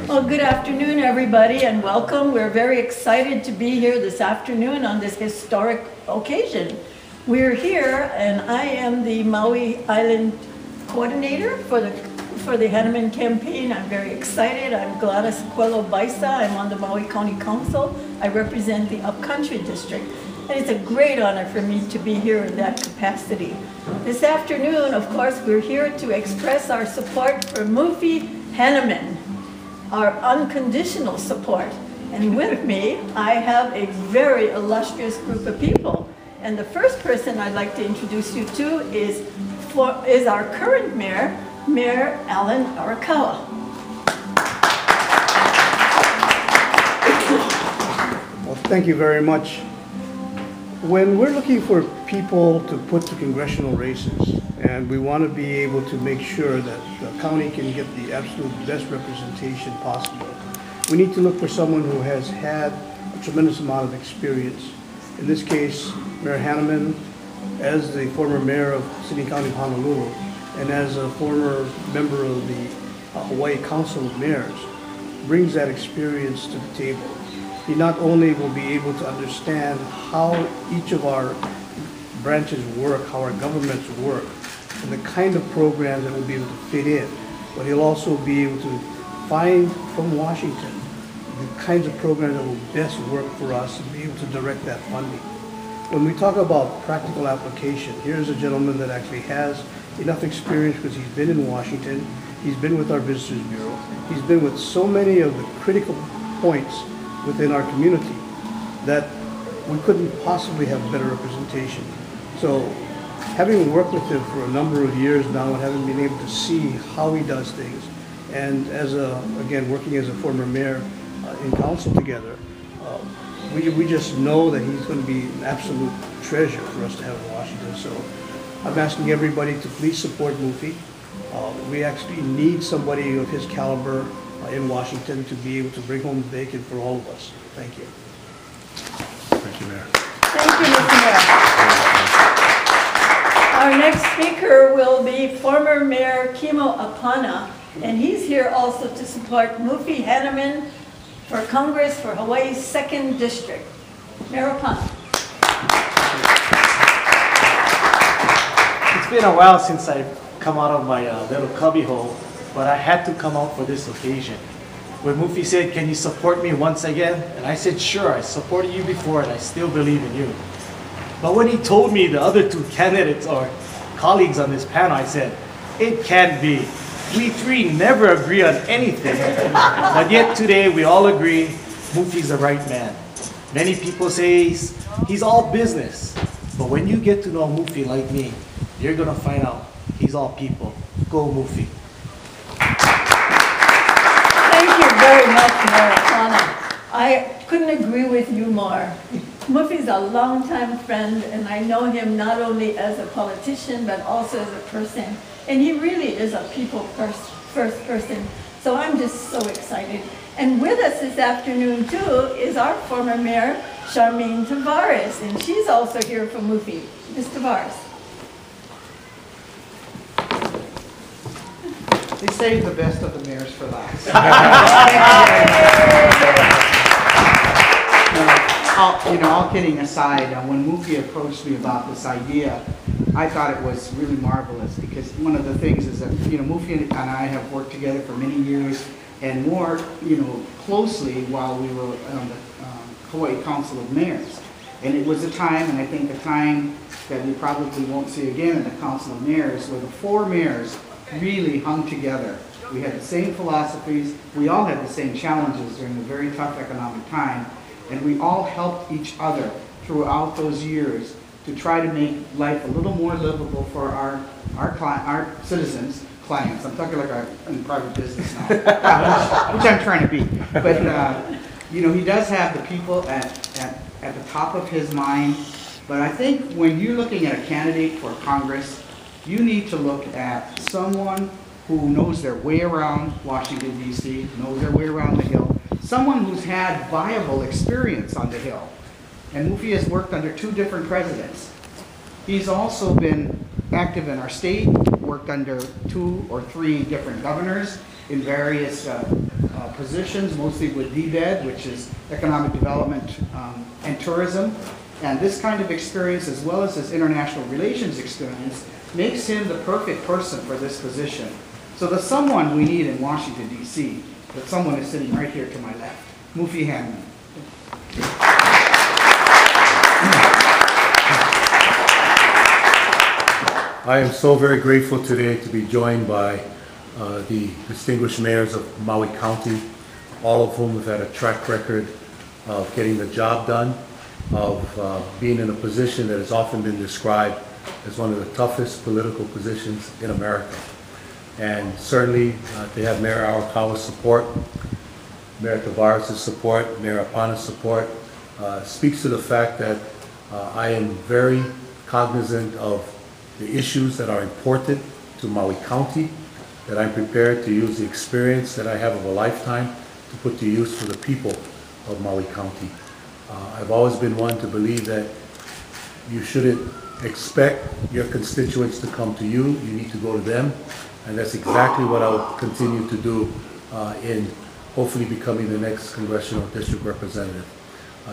Well, good afternoon, everybody, and welcome. We're very excited to be here this afternoon on this historic occasion. We're here, and I am the Maui Island coordinator for the Hannemann campaign. I'm very excited. I'm Gladys Coelho Baisa. I'm on the Maui County Council. I represent the Upcountry District. And it's a great honor for me to be here in that capacity. This afternoon, of course, we're here to express our support for Maui Hannemann, our unconditional support. And with me, I have a very illustrious group of people. And the first person I'd like to introduce you to is our current mayor, Mayor Alan Arakawa. Well, thank you very much. When we're looking for people to put to congressional races, and we want to be able to make sure that the county can get the absolute best representation possible, we need to look for someone who has had a tremendous amount of experience. In this case, Mayor Hannemann, as the former mayor of City and County of Honolulu, and as a former member of the Hawaii Council of Mayors, brings that experience to the table. He not only will be able to understand how each of our branches work, how our governments work, and the kind of programs that will be able to fit in, but he'll also be able to find from Washington the kinds of programs that will best work for us and be able to direct that funding. When we talk about practical application, here's a gentleman that actually has enough experience because he's been in Washington, he's been with our Visitors Bureau, he's been with so many of the critical points within our community that we couldn't possibly have better representation. So having worked with him for a number of years now and having been able to see how he does things, and again, working as a former mayor in council together, we just know that he's going to be an absolute treasure for us to have in Washington. So I'm asking everybody to please support Mufi. We actually need somebody of his caliber in Washington to be able to bring home the bacon for all of us. Thank you. Thank you, Mayor. Thank you, Mr. Mayor. Our next speaker will be former Mayor Kimo Apana, and he's here also to support Maui Hannemann for Congress for Hawaii's 2nd District. Mayor Apana. It's been a while since I've come out of my little cubbyhole, but I had to come out for this occasion. When Mufi said, "Can you support me once again?" And I said, "Sure, I supported you before and I still believe in you." But when he told me the other 2 candidates or colleagues on this panel, I said, "It can't be. We 3 never agree on anything." But yet today we all agree Mufi's the right man. Many people say he's all business. But when you get to know Mufi like me, you're gonna find out he's all people. Go Mufi. Thank you very much, Mayor Apana. I couldn't agree with you more. Mufi's a longtime friend, and I know him not only as a politician, but also as a person. And he really is a people first person. So I'm just so excited. And with us this afternoon, too, is our former mayor, Charmaine Tavares, and she's also here for Mufi. Ms. Tavares. They saved the best of the mayors for last. All kidding aside, when Mufi approached me about this idea, I thought it was really marvelous because one of the things is that, Mufi and I have worked together for many years and more, closely while we were on the Hawaii Council of Mayors. And it was a time, and I think a time that we probably won't see again in the Council of Mayors, where the 4 mayors really hung together. We had the same philosophies, we all had the same challenges during a very tough economic time, and we all helped each other throughout those years to try to make life a little more livable for our citizens, clients. I'm talking like I'm in private business now, which I'm trying to be. But he does have the people at the top of his mind. But I think when you're looking at a candidate for Congress, you need to look at someone who knows their way around Washington, D.C., knows their way around the Hill, someone who's had viable experience on the Hill. And Mufi has worked under 2 different presidents. He's also been active in our state, worked under 2 or 3 different governors, in various positions, mostly with DBED, which is Economic Development and Tourism. And this kind of experience, as well as his international relations experience, makes him the perfect person for this position. So the someone we need in Washington, D.C., that someone is sitting right here to my left, Maui Hannemann. I am so very grateful today to be joined by the distinguished mayors of Maui County, all of whom have had a track record of getting the job done, of being in a position that has often been described as one of the toughest political positions in America. And certainly to have Mayor Arakawa's support, Mayor Tavares' support, Mayor Apana's support, speaks to the fact that I am very cognizant of the issues that are important to Maui County, that I'm prepared to use the experience that I have of a lifetime to put to use for the people of Maui County. I've always been one to believe that you shouldn't expect your constituents to come to you, you need to go to them, and that's exactly what I'll continue to do in hopefully becoming the next congressional district representative.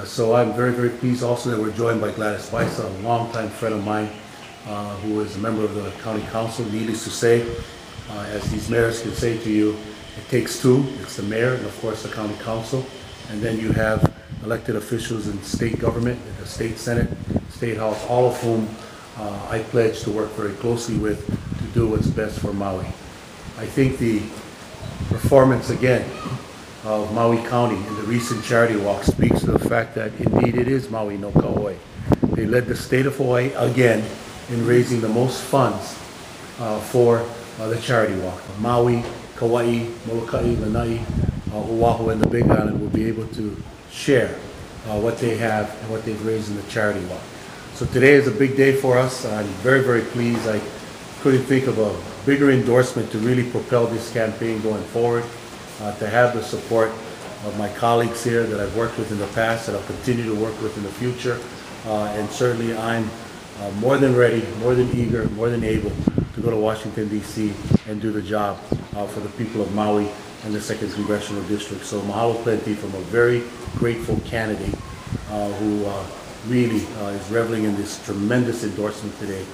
So I'm very, very pleased also that we're joined by Gladys Baisa, a longtime friend of mine, who is a member of the county council. Needless to say, as these mayors can say to you, it takes two. It's the mayor and of course the county council, and then you have elected officials in state government, in the state senate, state house, all of whom I pledge to work very closely with to do what's best for Maui. I think the performance again of Maui County in the recent charity walk speaks to the fact that indeed it is Maui no Kauai. They led the state of Hawaii again in raising the most funds for the charity walk. Maui, Kauai, Molokai, Lanai, Oahu, and the Big Island will be able to share what they have and what they've raised in the charity walk. So today is a big day for us. I'm very, very pleased. I couldn't think of a bigger endorsement to really propel this campaign going forward, to have the support of my colleagues here that I've worked with in the past, that I'll continue to work with in the future. And certainly I'm more than ready, more than eager, more than able to go to Washington, D.C. and do the job for the people of Maui and the 2nd Congressional District. So mahalo plenty from a very grateful candidate who really is reveling in this tremendous endorsement today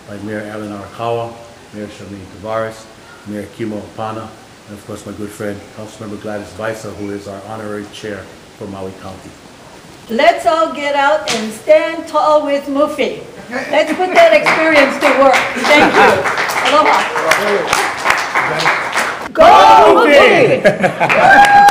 by Mayor Alan Arakawa, Mayor Charlene Tavares, Mayor Kimo Apana, and of course my good friend, Councilmember Gladys Baisa, who is our honorary chair for Maui County. Let's all get out and stand tall with Mufi. Let's put that experience to work. Thank you. Aloha. Go Mufi!